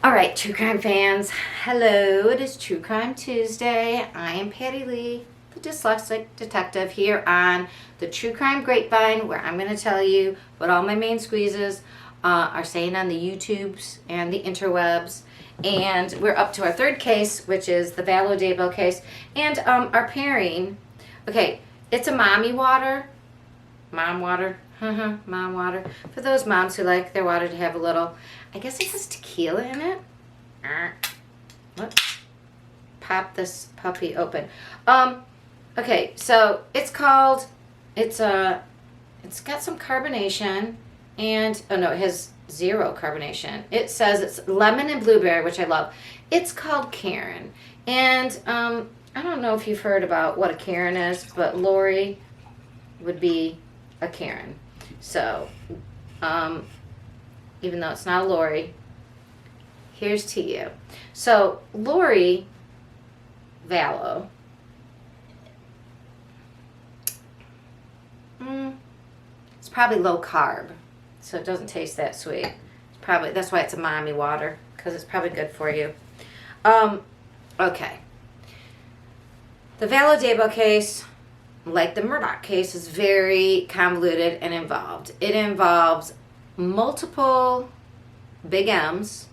All right, true crime fans. Hello, it is True Crime Tuesday. I am Patti Lee, the dyslexic detective here on the True Crime Grapevine, where I'm going to tell you what all my main squeezes are saying on the YouTubes and the interwebs. And we're up to our third case, which is the Vallow Daybell case. And our pairing, okay, it's a mommy water. Mom water. Mom water. For those moms who like their water to have a little, I guess it has tequila in it. Let's pop this puppy open. Okay, so it's got some carbonation and, oh no, it has zero carbonation. It says it's lemon and blueberry, which I love. It's called Karen. And I don't know if you've heard about what a Karen is, but Lori would be a Karen. So, even though it's not a Lori, here's to you. So, Lori Vallow, it's probably low carb, so it doesn't taste that sweet. It's probably, that's why it's a mommy water, because it's probably good for you. Okay. The Vallow Daybell case, like the Murdoch case, is very convoluted and involved. It involves multiple big M's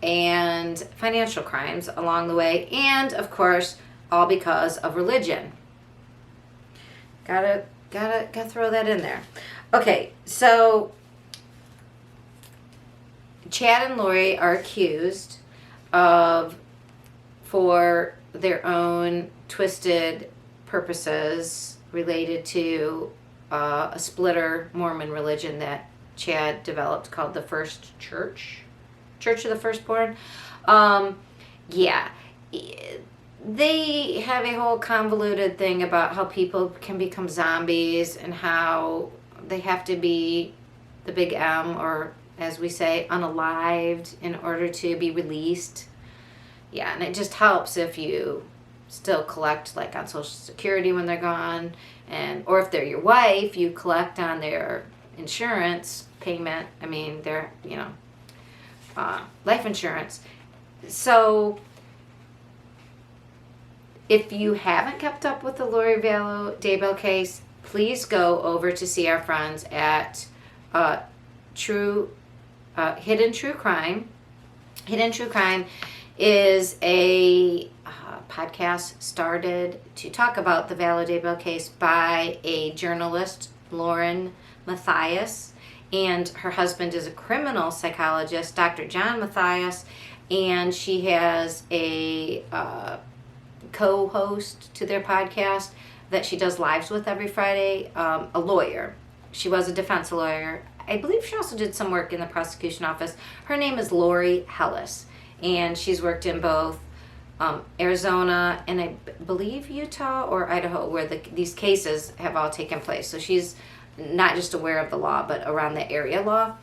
and financial crimes along the way, and of course, all because of religion. Gotta throw that in there. Okay, so Chad and Lori are accused of, for their own twisted purposes, related to a splitter Mormon religion that Chad developed called the First Church of the Firstborn. Yeah, they have a whole convoluted thing about how people can become zombies and how they have to be the big M, or as we say, unalived, in order to be released. Yeah, and it just helps if you still collect like on Social Security when they're gone, and or if they're your wife, you collect on their insurance payment. I mean, their life insurance. So if you haven't kept up with the Lori Vallow Daybell case, please go over to see our friends at Hidden True Crime. Hidden True Crime is a podcast started to talk about the Vallow Daybell case by a journalist, Lauren Matthias, and her husband is a criminal psychologist, Dr. John Matthias, and she has a co-host to their podcast that she does lives with every Friday, a lawyer. She was a defense lawyer. I believe she also did some work in the prosecution office. Her name is Lori Hellis, and she's worked in both Arizona and I believe Utah or Idaho, where these cases have all taken place. So she's not just aware of the law, but around the area law.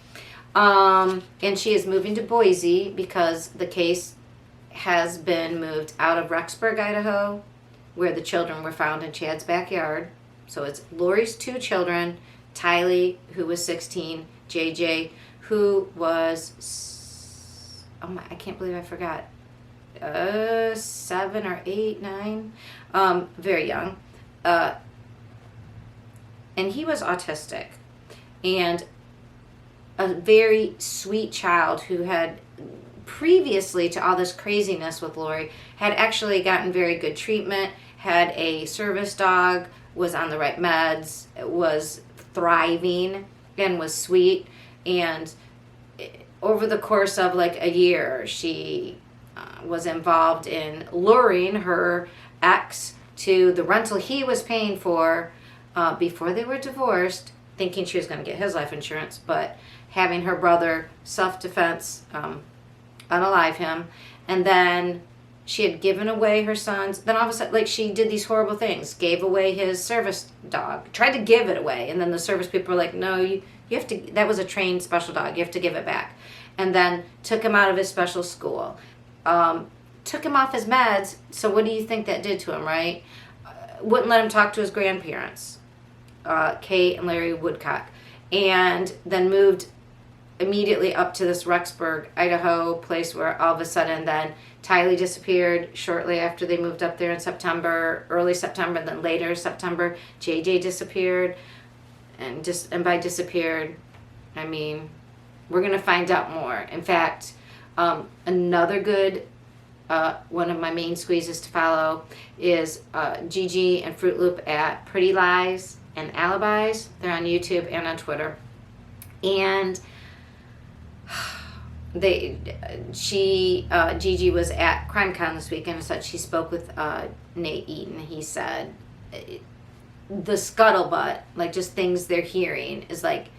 And she is moving to Boise because the case has been moved out of Rexburg, Idaho, where the children were found in Chad's backyard. So it's Lori's two children, Tylee, who was 16, JJ, who was, I can't believe I forgot, 7 or 8, 9, very young, and he was autistic, and a very sweet child who had previously to all this craziness with Lori had actually gotten very good treatment, had a service dog, was on the right meds, was thriving, and was sweet. And over the course of like a year, she was involved in luring her ex to the rental he was paying for before they were divorced, thinking she was going to get his life insurance, but having her brother self-defense unalive him. And then she had given away her son's, then all of a sudden, like, she did these horrible things, gave away his service dog, tried to give it away, and then the service people were like, no, you have to, that was a trained special dog, you have to give it back. And then took him out of his special school, took him off his meds. So what do you think that did to him, right? Wouldn't let him talk to his grandparents, Kate and Larry Woodcock, and then moved immediately up to this Rexburg, Idaho place where all of a sudden then Tylee disappeared shortly after they moved up there in September, early September, then later September. JJ disappeared, and by disappeared, I mean, we're going to find out more. In fact, another good one of my main squeezes to follow is Gigi and Fruit Loop at Pretty Lies and Alibis. They're on YouTube and on Twitter. And Gigi was at CrimeCon this weekend and said she spoke with Nate Eaton. He said the scuttlebutt, like just things they're hearing, is like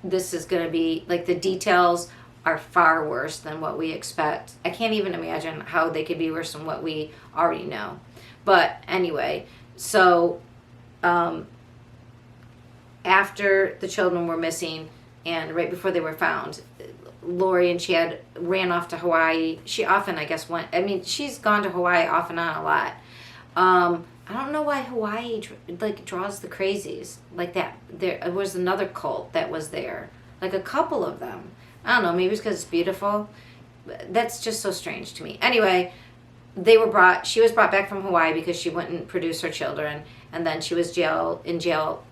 this is going to be like the details are far worse than what we expect. I can't even imagine how they could be worse than what we already know. But anyway, so after the children were missing and right before they were found, Lori and Chad ran off to Hawaii. She often, I guess, went. I mean, she's gone to Hawaii off and on a lot. I don't know why Hawaii draws the crazies like that. There was another cult that was there, like a couple of them. I don't know. Maybe it's because it's beautiful. That's just so strange to me. Anyway, she was brought back from Hawaii because she wouldn't produce her children, and then she was in jail,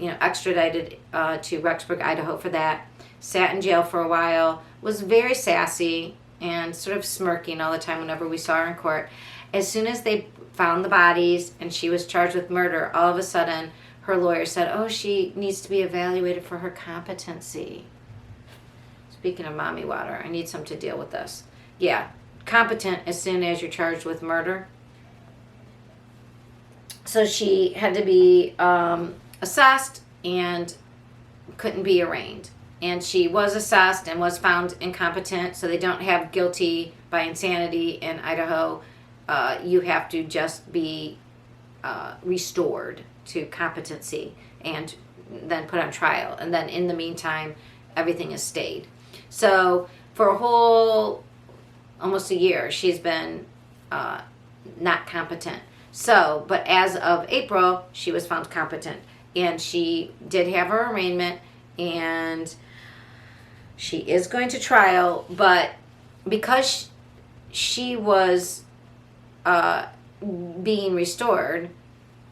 extradited to Rexburg, Idaho for that. Sat in jail for a while, was very sassy and sort of smirking all the time whenever we saw her in court. As soon as they found the bodies and she was charged with murder, all of a sudden her lawyer said, oh, she needs to be evaluated for her competency. Speaking of mommy water, I need some to deal with this. Yeah, competent as soon as you're charged with murder. So she had to be assessed and couldn't be arraigned. And she was assessed and was found incompetent, so they don't have guilty by insanity in Idaho. You have to just be restored to competency and then put on trial. And then in the meantime, everything is stayed. So for a whole, almost a year, she's been not competent. So, but as of April, she was found competent. And she did have her arraignment, and she is going to trial, but because she was being restored,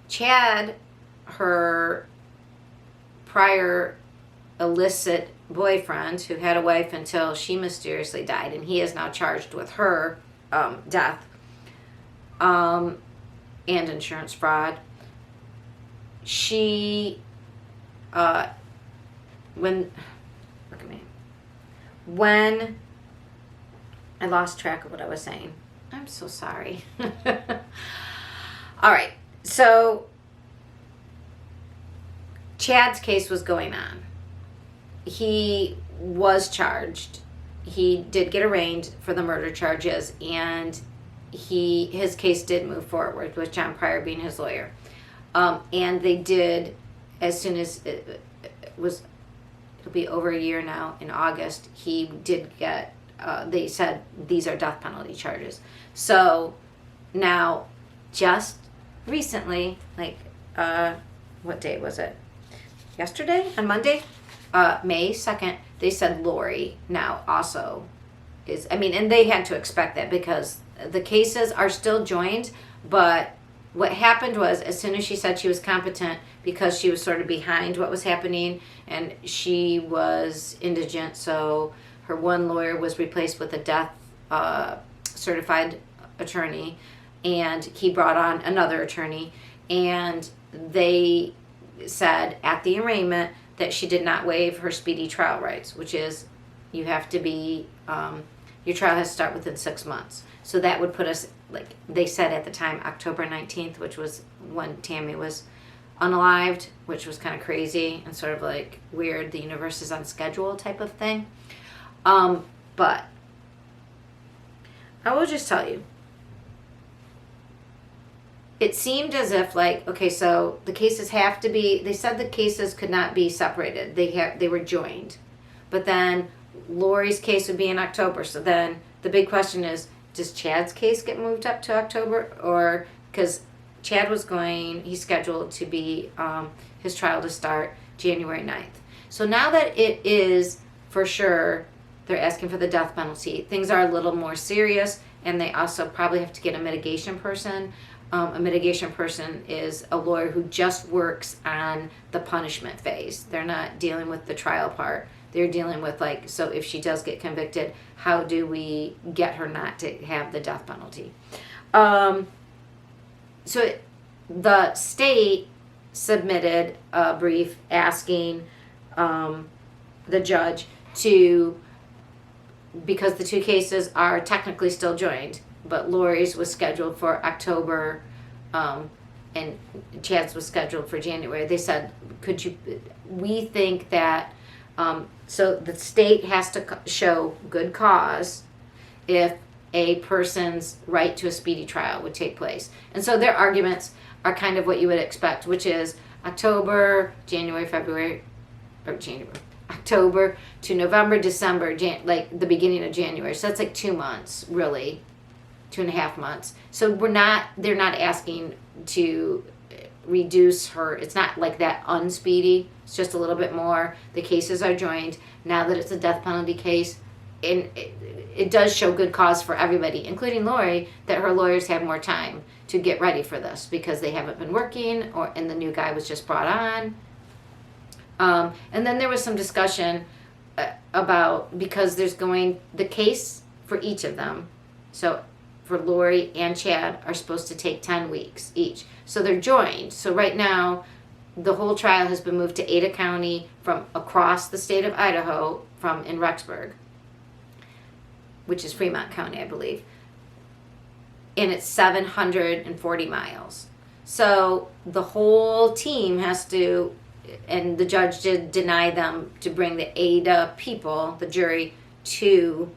Chad, her prior illicit boyfriend, who had a wife until she mysteriously died, and he is now charged with her death and insurance fraud. When I lost track of what I was saying. I'm so sorry. All right. So Chad's case was going on. He was charged. He did get arraigned for the murder charges, and his case did move forward with John Pryor being his lawyer. And they did, as soon as it'll be over a year now, in August, he did get, they said these are death penalty charges. So now, just recently, what day was it? Yesterday? On Monday? May 2nd, they said Lori now also is, and they had to expect that because the cases are still joined, but what happened was, as soon as she said she was competent, because she was sort of behind what was happening, and she was indigent, so her one lawyer was replaced with a death certified attorney, and he brought on another attorney, and they said at the arraignment that she did not waive her speedy trial rights, which is you have to be, your trial has to start within 6 months. So that would put us, like they said at the time, October 19th, which was when Tammy was unalived, which was kind of crazy and sort of like weird, the universe is on schedule type of thing. But I will just tell you, it seemed as if so the cases have to be, they said the cases could not be separated. They were joined. But then Lori's case would be in October. So then the big question is, does Chad's case get moved up to October? Or, because Chad he's scheduled to be, his trial to start January 9th. So now that it is for sure they're asking for the death penalty. Things are a little more serious, and they also probably have to get a mitigation person. A mitigation person is a lawyer who just works on the punishment phase. They're not dealing with the trial part. They're dealing with, like, so if she does get convicted, how do we get her not to have the death penalty? The state submitted a brief asking the judge to, because the two cases are technically still joined, but Lori's was scheduled for October and Chad's was scheduled for January. They said, we think that, so the state has to show good cause if a person's right to a speedy trial would take place. And so their arguments are kind of what you would expect, which is October, January, February, or January. October to November, December, like the beginning of January. So that's like 2 months, really. 2.5 months. So they're not asking to reduce her. It's not like that unspeedy. It's just a little bit more. The cases are joined. Now that it's a death penalty case, and it does show good cause for everybody, including Lori, that her lawyers have more time to get ready for this because they haven't been working, and the new guy was just brought on. And then there was some discussion about, because there's the case for each of them, so for Lori and Chad, are supposed to take 10 weeks each. So they're joined. So right now, the whole trial has been moved to Ada County from across the state of Idaho, in Rexburg, which is Fremont County, I believe. And it's 740 miles. So the whole team has to, and the judge did deny them to bring the Ada people, the jury, to